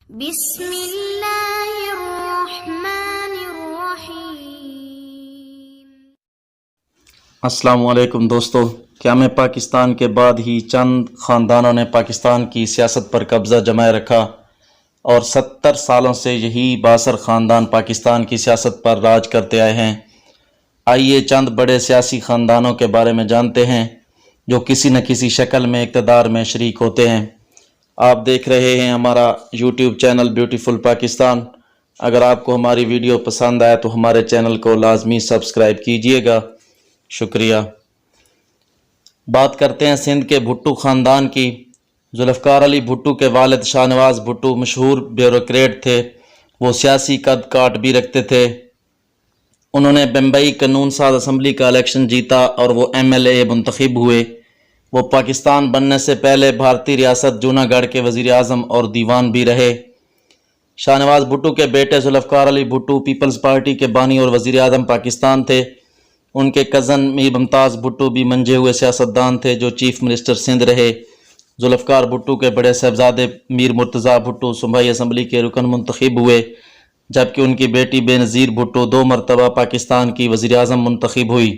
بسم اللہ الرحمن الرحیم۔ السلام علیکم دوستو، قیام پاکستان کے بعد ہی چند خاندانوں نے پاکستان کی سیاست پر قبضہ جمائے رکھا اور 70 سالوں سے یہی بااثر خاندان پاکستان کی سیاست پر راج کرتے آئے ہیں۔ آئیے چند بڑے سیاسی خاندانوں کے بارے میں جانتے ہیں جو کسی نہ کسی شکل میں اقتدار میں شریک ہوتے ہیں۔ آپ دیکھ رہے ہیں ہمارا یوٹیوب چینل بیوٹیفل پاکستان۔ اگر آپ کو ہماری ویڈیو پسند آئے تو ہمارے چینل کو لازمی سبسکرائب کیجئے گا، شکریہ۔ بات کرتے ہیں سندھ کے بھٹو خاندان کی۔ ذوالفقار علی بھٹو کے والد شاہ نواز بھٹو مشہور بیوروکریٹ تھے۔ وہ سیاسی قد کاٹ بھی رکھتے تھے۔ انہوں نے بمبئی قانون ساز اسمبلی کا الیکشن جیتا اور وہ MLA منتخب ہوئے۔ وہ پاکستان بننے سے پہلے بھارتی ریاست جوناگڑھ کے وزیر اعظم اور دیوان بھی رہے۔ شاہ نواز بھٹو کے بیٹے ذوالفقار علی بھٹو پیپلز پارٹی کے بانی اور وزیر اعظم پاکستان تھے۔ ان کے کزن میر ممتاز بھٹو بھی منجے ہوئے سیاستدان تھے جو چیف منسٹر سندھ رہے۔ ذوالفقار بھٹو کے بڑے صاحبزادے میر مرتضیٰ بھٹو صوبائی اسمبلی کے رکن منتخب ہوئے، جبکہ ان کی بیٹی بے نظیر بھٹو 2 مرتبہ پاکستان کی وزیر اعظم منتخب ہوئی۔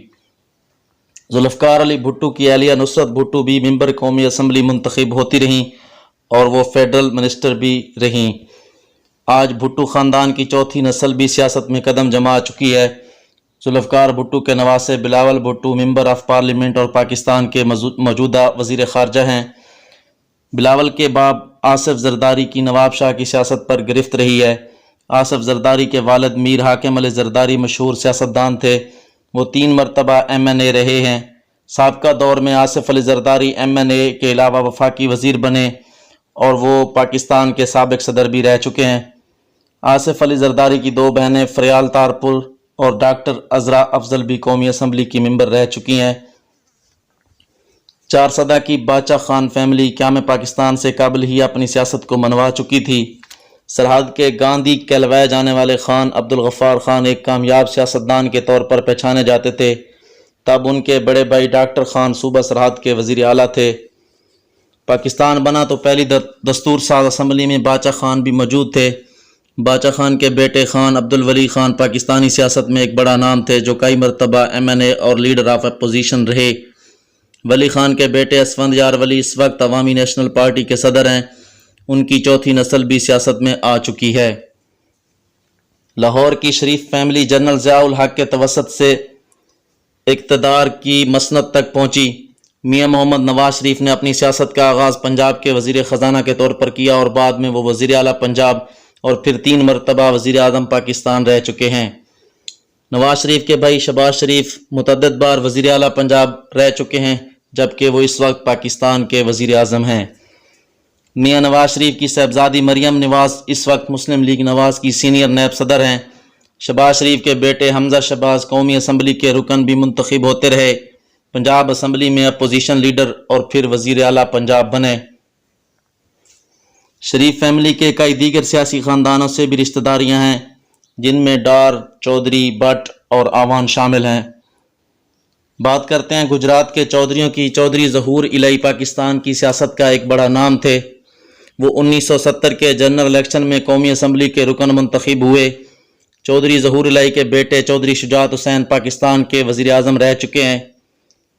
ذوالفقار علی بھٹو کی اہلیہ نصرت بھٹو بھی ممبر قومی اسمبلی منتخب ہوتی رہیں اور وہ فیڈرل منسٹر بھی رہیں۔ آج بھٹو خاندان کی چوتھی نسل بھی سیاست میں قدم جما چکی ہے۔ ذوالفقار بھٹو کے نواسے Bilawal Bhutto member of parliament اور پاکستان کے موجودہ وزیر خارجہ ہیں۔ بلاول کے باپ آصف زرداری کی نواب شاہ کی سیاست پر گرفت رہی ہے۔ آصف زرداری کے والد میر حاکم علی زرداری مشہور سیاستدان تھے۔ وہ 3 مرتبہ MNA رہے ہیں۔ سابقہ دور میں آصف علی زرداری MNA کے علاوہ وفاقی وزیر بنے اور وہ پاکستان کے سابق صدر بھی رہ چکے ہیں۔ آصف علی زرداری کی 2 بہنیں فریال تارپل اور ڈاکٹر عذرا افضل بھی قومی اسمبلی کی ممبر رہ چکی ہیں۔ 4 صدہ کی باچا خان فیملی قیام پاکستان سے قبل ہی اپنی سیاست کو منوا چکی تھی۔ سرحد کے گاندھی کہلوائے جانے والے خان عبدالغفار خان ایک کامیاب سیاستدان کے طور پر پہچانے جاتے تھے۔ تب ان کے بڑے بھائی ڈاکٹر خان صوبہ سرحد کے وزیر اعلیٰ تھے۔ پاکستان بنا تو پہلی دستور ساز اسمبلی میں باچا خان بھی موجود تھے۔ باچا خان کے بیٹے خان عبدالولی خان پاکستانی سیاست میں ایک بڑا نام تھے جو کئی مرتبہ MNA اور لیڈر آف اپوزیشن رہے۔ ولی خان کے بیٹے اسفند یار ولی اس وقت عوامی نیشنل پارٹی کے صدر ہیں۔ ان کی چوتھی نسل بھی سیاست میں آ چکی ہے۔ لاہور کی شریف فیملی جنرل ضیاء الحق کے توسط سے اقتدار کی مسند تک پہنچی۔ میاں محمد نواز شریف نے اپنی سیاست کا آغاز پنجاب کے وزیر خزانہ کے طور پر کیا اور بعد میں وہ وزیر اعلیٰ پنجاب اور پھر 3 مرتبہ وزیر اعظم پاکستان رہ چکے ہیں۔ نواز شریف کے بھائی شہباز شریف متعدد بار وزیر اعلیٰ پنجاب رہ چکے ہیں، جبکہ وہ اس وقت پاکستان کے وزیر اعظم ہیں۔ میاں نواز شریف کی صاحبزادی مریم نواز اس وقت مسلم لیگ نواز کی سینئر نیب صدر ہیں۔ شہباز شریف کے بیٹے حمزہ شہباز قومی اسمبلی کے رکن بھی منتخب ہوتے رہے، پنجاب اسمبلی میں اپوزیشن لیڈر اور پھر وزیر اعلیٰ پنجاب بنے۔ شریف فیملی کے کئی دیگر سیاسی خاندانوں سے بھی رشتہ داریاں ہیں، جن میں ڈار، چودھری، بٹ اور آوان شامل ہیں۔ بات کرتے ہیں گجرات کے چودھریوں کی۔ چودھری ظہور الہی پاکستان کی سیاست کا ایک بڑا نام تھے۔ وہ 1970 کے جنرل الیکشن میں قومی اسمبلی کے رکن منتخب ہوئے۔ چودھری ظہور الہی کے بیٹے چودھری شجاعت حسین پاکستان کے وزیر اعظم رہ چکے ہیں۔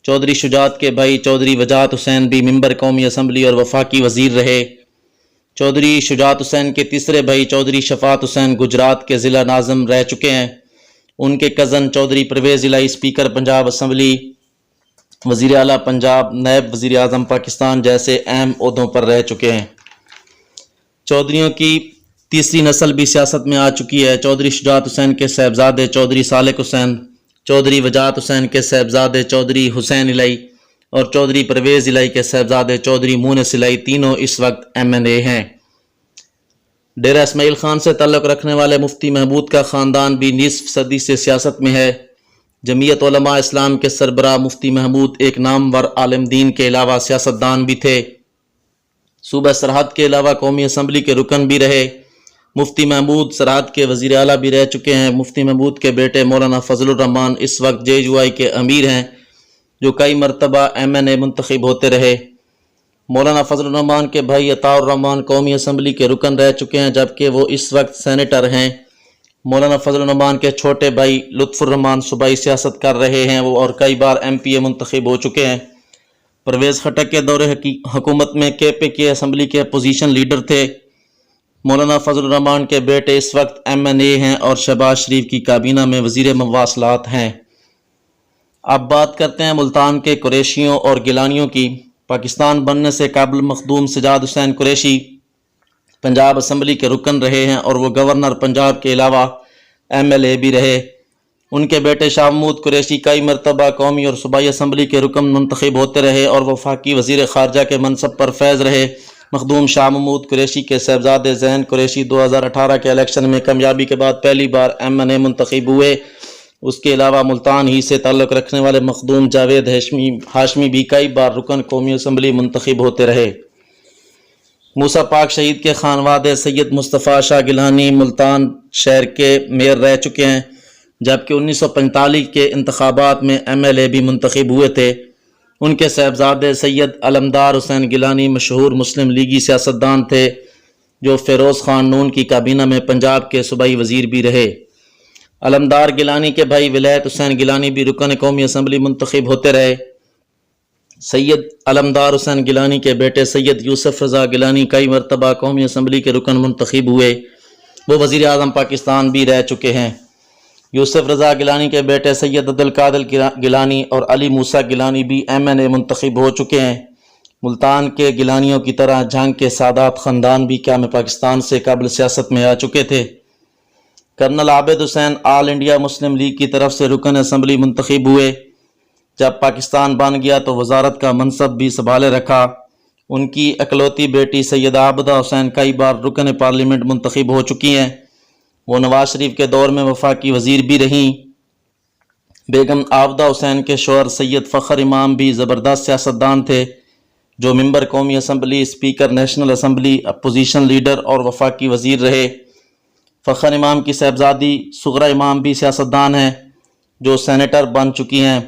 چودھری شجاعت کے بھائی چودھری وجاہت حسین بھی ممبر قومی اسمبلی اور وفاقی وزیر رہے۔ چودھری شجاعت حسین کے تیسرے بھائی چودھری شفاعت حسین گجرات کے ضلع ناظم رہ چکے ہیں۔ ان کے کزن چودھری پرویز الہی اسپیکر پنجاب اسمبلی، وزیر اعلیٰ پنجاب، نائب وزیر اعظم پاکستان جیسے اہم عہدوں پر رہ چکے ہیں۔ چودھریوں کی تیسری نسل بھی سیاست میں آ چکی ہے۔ چودھری شجاعت حسین کے صاحبزادے چودھری صالح حسین، چودھری وجاہت حسین کے صاحبزادے چودھری حسین الہی اور چودھری پرویز الہی کے صاحبزادے چودھری مونس الہی تینوں اس وقت MNA ہیں۔ ڈیرہ اسماعیل خان سے تعلق رکھنے والے مفتی محمود کا خاندان بھی نصف صدی سے سیاست میں ہے۔ جمعیت علماء اسلام کے سربراہ مفتی محمود ایک نامور عالم دین کے علاوہ سیاستدان بھی تھے۔ صوبہ سرحد کے علاوہ قومی اسمبلی کے رکن بھی رہے۔ مفتی محمود سرحد کے وزیر اعلیٰ بھی رہ چکے ہیں۔ مفتی محمود کے بیٹے مولانا فضل الرحمان اس وقت JUI کے امیر ہیں، جو کئی مرتبہ MNA منتخب ہوتے رہے۔ مولانا فضل الرحمان کے بھائی عطاء الرحمان قومی اسمبلی کے رکن رہ چکے ہیں، جبکہ وہ اس وقت سینیٹر ہیں۔ مولانا فضل الرحمان کے چھوٹے بھائی لطف الرحمان صوبائی سیاست کر رہے ہیں وہ اور کئی بار MP منتخب ہو چکے ہیں۔ پرویز خٹک کے دور حکومت میں KP کے اسمبلی کے اپوزیشن لیڈر تھے۔ مولانا فضل الرحمان کے بیٹے اس وقت MNA ہیں اور شہباز شریف کی کابینہ میں وزیر مواصلات ہیں۔ اب بات کرتے ہیں ملتان کے قریشیوں اور گیلانیوں کی۔ پاکستان بننے سے قبل مخدوم سجاد حسین قریشی پنجاب اسمبلی کے رکن رہے ہیں اور وہ گورنر پنجاب کے علاوہ MLA بھی رہے۔ ان کے بیٹے شاہ محمود قریشی کئی مرتبہ قومی اور صوبائی اسمبلی کے رکن منتخب ہوتے رہے اور وفاقی وزیر خارجہ کے منصب پر فائز رہے۔ مخدوم شاہ محمود قریشی کے صاحبزادے زین قریشی 2018 کے الیکشن میں کامیابی کے بعد پہلی بار MNA منتخب ہوئے۔ اس کے علاوہ ملتان ہی سے تعلق رکھنے والے مخدوم جاوید ہاشمی بھی کئی بار رکن قومی اسمبلی منتخب ہوتے رہے۔ موسیٰ پاک شہید کے خانوادے سید مصطفیٰ شاہ گیلانی ملتان شہر کے میئر رہ چکے ہیں، جبکہ 1945 کے انتخابات میں MLA بھی منتخب ہوئے تھے۔ ان کے صاحبزادے سید علمدار حسین گیلانی مشہور مسلم لیگی سیاستدان تھے جو فیروز خان نون کی کابینہ میں پنجاب کے صوبائی وزیر بھی رہے۔ علمدار گیلانی کے بھائی ولایت حسین گیلانی بھی رکن قومی اسمبلی منتخب ہوتے رہے۔ سید علمدار حسین گیلانی کے بیٹے سید یوسف رضا گیلانی کئی مرتبہ قومی اسمبلی کے رکن منتخب ہوئے، وہ وزیر اعظم پاکستان بھی رہ چکے ہیں۔ یوسف رضا گیلانی کے بیٹے سید عبدالقادر گیلانی اور علی موسیٰ گیلانی بھی MNA منتخب ہو چکے ہیں۔ ملتان کے گیلانیوں کی طرح جنگ کے سادات خاندان بھی قیام پاکستان سے قبل سیاست میں آ چکے تھے۔ کرنل عابد حسین آل انڈیا مسلم لیگ کی طرف سے رکن اسمبلی منتخب ہوئے۔ جب پاکستان بن گیا تو وزارت کا منصب بھی سنبھالے رکھا۔ ان کی اکلوتی بیٹی سیدہ عابدہ حسین کئی بار رکن پارلیمنٹ منتخب ہو چکی ہیں۔ وہ نواز شریف کے دور میں وفاقی وزیر بھی رہیں۔ بیگم عابدہ حسین کے شوہر سید فخر امام بھی زبردست سیاستدان تھے جو ممبر قومی assembly, speaker national assembly, opposition leader اور وفاقی وزیر رہے۔ فخر امام کی صاحبزادی صغرا امام بھی سیاستدان ہیں جو سینیٹر بن چکی ہیں۔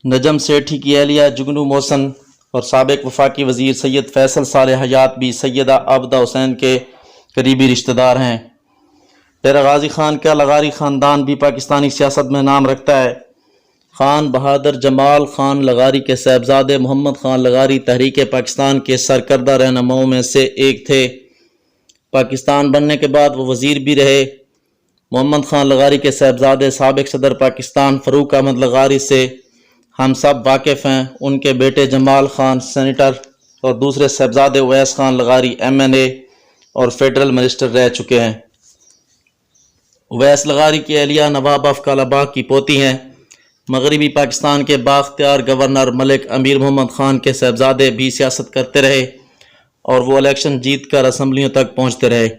نجم سیٹھی کی اہلیہ جگنو محسن اور سابق وفاقی وزیر سید فیصل صالح حیات بھی سیدہ عابدہ حسین کے قریبی رشتہ دار ہیں۔ ڈیرہ غازی خان کا لغاری خاندان بھی پاکستانی سیاست میں نام رکھتا ہے۔ خان بہادر جمال خان لغاری کے صاحبزادے محمد خان لغاری تحریک پاکستان کے سرکردہ رہنماؤں میں سے ایک تھے۔ پاکستان بننے کے بعد وہ وزیر بھی رہے۔ محمد خان لغاری کے صاحبزادے سابق صدر پاکستان فاروق احمد لغاری سے ہم سب واقف ہیں۔ ان کے بیٹے جمال خان سینیٹر اور دوسرے صاحبزادے اویس خان لغاری MNA اور فیڈرل منسٹر رہ چکے ہیں۔ اویس لغاری کی اہلیہ نواب آف کالا باغ کی پوتی ہیں۔ مغربی پاکستان کے بااختیار گورنر ملک امیر محمد خان کے صاحبزادے بھی سیاست کرتے رہے اور وہ الیکشن جیت کر اسمبلیوں تک پہنچتے رہے۔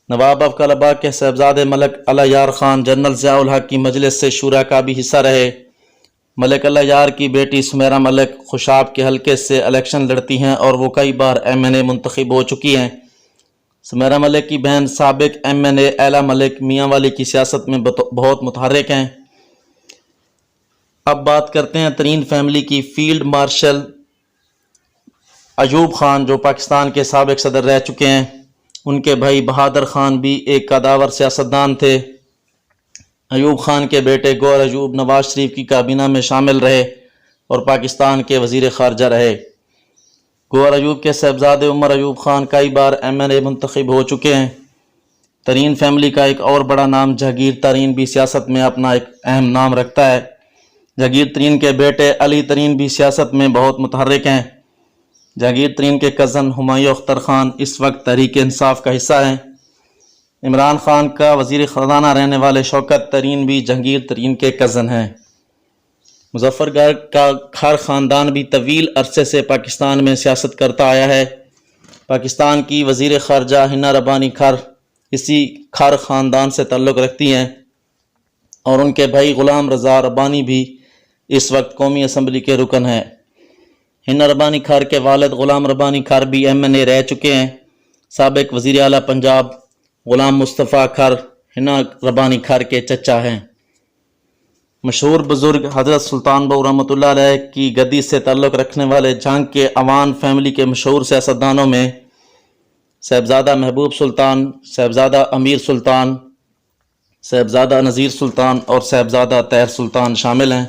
نواب آف کالا باغ کے صاحبزادے ملک اللہ یار خان جنرل ضیاء الحق کی مجلس سے شورا کا بھی حصہ رہے۔ ملک اللہ یار کی بیٹی سمیرہ ملک خوشاب کے حلقے سے الیکشن لڑتی ہیں اور وہ کئی بار MNA منتخب ہو چکی ہیں۔ سمیرہ ملک کی بہن سابق MNA ایلا ملک میاں والی کی سیاست میں بہت متحرک ہیں۔ اب بات کرتے ہیں ترین فیملی کی۔ فیلڈ مارشل ایوب خان جو پاکستان کے سابق صدر رہ چکے ہیں، ان کے بھائی بہادر خان بھی ایک قداور سیاستدان تھے۔ ایوب خان کے بیٹے گور ایوب نواز شریف کی کابینہ میں شامل رہے اور پاکستان کے وزیر خارجہ رہے۔ گور ایوب کے صاحبزادے عمر ایوب خان کئی بار MNA منتخب ہو چکے ہیں۔ ترین فیملی کا ایک اور بڑا نام جہانگیر ترین بھی سیاست میں اپنا ایک اہم نام رکھتا ہے۔ جہانگیر ترین کے بیٹے علی ترین بھی سیاست میں بہت متحرک ہیں۔ جہانگیر ترین کے کزن ہمایوں اختر خان اس وقت تحریک انصاف کا حصہ ہیں۔ عمران خان کا وزیر خزانہ رہنے والے شوکت ترین بھی جہانگیر ترین کے کزن ہیں۔ مظفر گڑھ کا کھر خاندان بھی طویل عرصے سے پاکستان میں سیاست کرتا آیا ہے۔ پاکستان کی وزیر خارجہ حنا ربانی کھر اسی کھر خاندان سے تعلق رکھتی ہیں اور ان کے بھائی غلام رضا ربانی بھی اس وقت قومی اسمبلی کے رکن ہیں۔ حنا ربانی کھر کے والد غلام ربانی کھر بھی MNA رہ چکے ہیں۔ سابق وزیر اعلیٰ پنجاب غلام مصطفیٰ کھر حنا ربانی کھر کے چچا ہیں۔ مشہور بزرگ حضرت سلطان بہو رحمۃ اللہ علیہ کی گدی سے تعلق رکھنے والے جھانگ کے عوان فیملی کے مشہور سیاستدانوں میں صاحبزادہ محبوب سلطان، صاحبزادہ امیر سلطان، صاحبزادہ نذیر سلطان اور صاحبزادہ طاہر سلطان شامل ہیں۔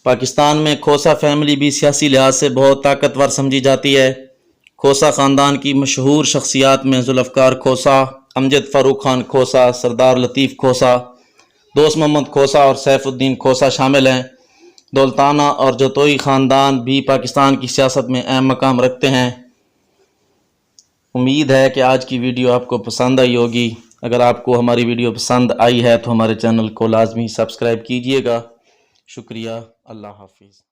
پاکستان میں کھوسا فیملی بھی سیاسی لحاظ سے بہت طاقتور سمجھی جاتی ہے۔ کھوسا خاندان کی مشہور شخصیات میں ذوالفقار کھوسا، امجد فاروق خان کھوسا، سردار لطیف کھوسا، دوست محمد کھوسا اور سیف الدین کھوسا شامل ہیں۔ دولتانہ اور جتوئی خاندان بھی پاکستان کی سیاست میں اہم مقام رکھتے ہیں۔ امید ہے کہ آج کی ویڈیو آپ کو پسند آئی ہوگی۔ اگر آپ کو ہماری ویڈیو پسند آئی ہے تو ہمارے چینل کو لازمی سبسکرائب کیجیے گا۔ شکریہ، اللہ حافظ۔